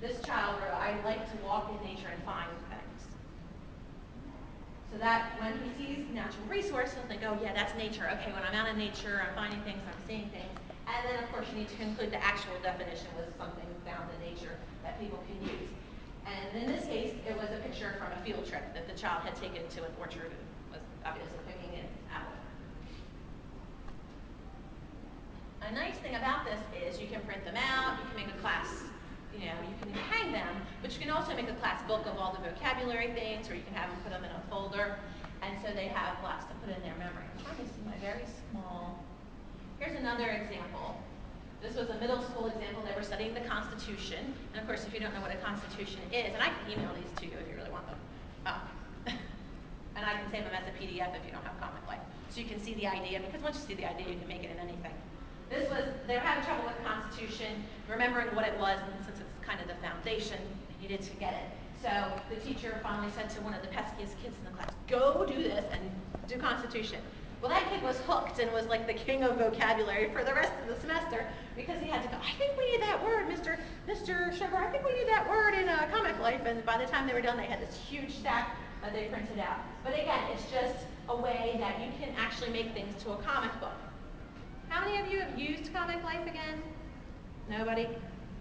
this child wrote, I like to walk in nature and find things. So that when he sees natural resource, he'll think, oh yeah, that's nature. Okay, when I'm out in nature, I'm finding things, I'm seeing things. And then of course you need to include the actual definition with something found in nature that people can use. And in this case, it was a picture from a field trip that the child had taken to an orchard and was obviously picking an apple. A nice thing about this is you can print them out, you can make a class, you can hang them, but you can also make a class book of all the vocabulary things, or you can have them put them in a folder, and so they have lots to put in their memory. I'm trying to see my very small. Here's another example. This was a middle school example. They were studying the Constitution, and of course, if you don't know what a Constitution is, and I can email these to you if you really want them. And I can save them as a PDF if you don't have Comic Life. So you can see the idea, because once you see the idea, you can make it in anything. They were having trouble with the Constitution, remembering what it was, and since it's kind of the foundation, they needed to get it. So the teacher finally said to one of the peskiest kids in the class, go do this and do Constitution. Well, that kid was hooked and was like the king of vocabulary for the rest of the semester because he had to go, I think we need that word, Mr. Sugar, I think we need that word in Comic Life. And by the time they were done, they had this huge stack that they printed out. But again, it's just a way that you can actually make things to a comic book. How many of you have used Comic Life again? Nobody?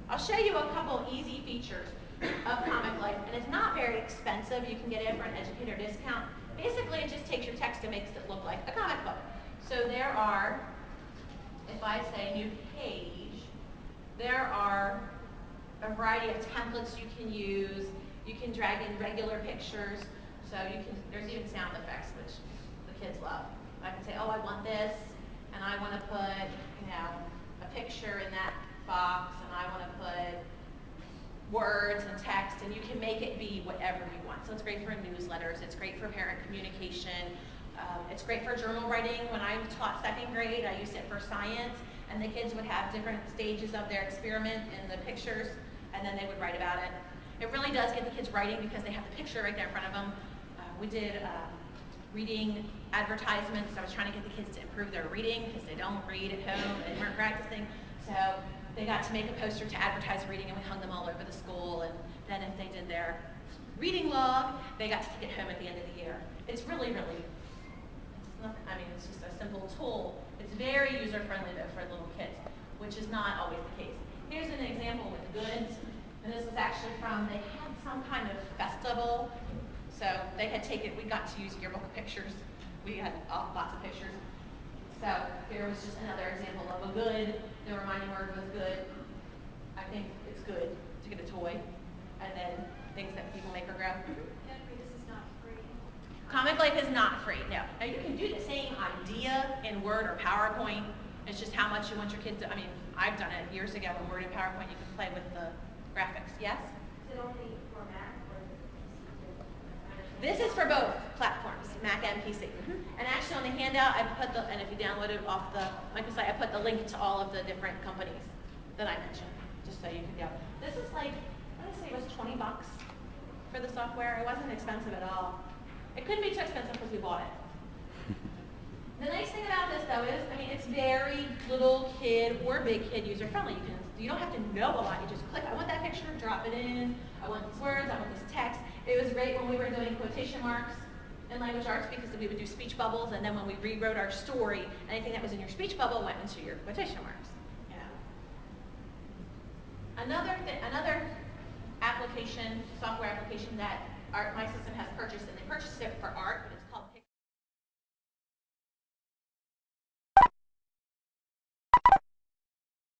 I'll show you a couple easy features of Comic Life, and it's not very expensive. You can get it for an educator discount. Basically, it just takes your text and makes it look like a comic book. So there are, if I say new page, there are a variety of templates you can use. You can drag in regular pictures. So there's even sound effects, which the kids love. I can say, oh, I want this, and I want to put, a picture in that box, and I want to put words and text, and you can make it be whatever you want. So it's great for newsletters, it's great for parent communication, it's great for journal writing. When I taught second grade, I used it for science, and the kids would have different stages of their experiment in the pictures, and then they would write about it. It really does get the kids writing because they have the picture right there in front of them. We did reading advertisements. I was trying to get the kids to improve their reading because they don't read at home, they weren't practicing. So they got to make a poster to advertise reading, and we hung them all over the school. And then if they did their reading log, they got to take it home at the end of the year. It's really, it's just a simple tool. It's very user-friendly, though, for little kids, which is not always the case. Here's an example with goods, and this was actually they had some kind of festival, so they had we got to use yearbook pictures. We had lots of pictures. So here was just another example of a good. The reminding word was good. I think it's good to get a toy, and then things that people make or grow. This is not free. Comic Life is not free, no. Now you can do the same idea in Word or PowerPoint. It's just how much you want your kids to, I've done it years ago in Word and PowerPoint. You can play with the graphics. Yes? Is it only for Mac or is it PC? This is for both platforms, Mac and PC. And actually on the handout, I put and if you download it off the microsite, I put the link to all of the different companies that I mentioned, just so you could go. This is like, what did I say, it was $20 for the software. It wasn't expensive at all. It couldn't be too expensive because we bought it. The nice thing about this, though, is, it's very little kid or big kid user friendly. You don't have to know a lot. You just click, I want that picture, drop it in. I want these words, I want this text. It was great when we were doing quotation marks in language arts because we would do speech bubbles, and then when we rewrote our story, anything that was in your speech bubble went into your quotation marks. Another application, software application that my system has purchased, and they purchased it for art, but it's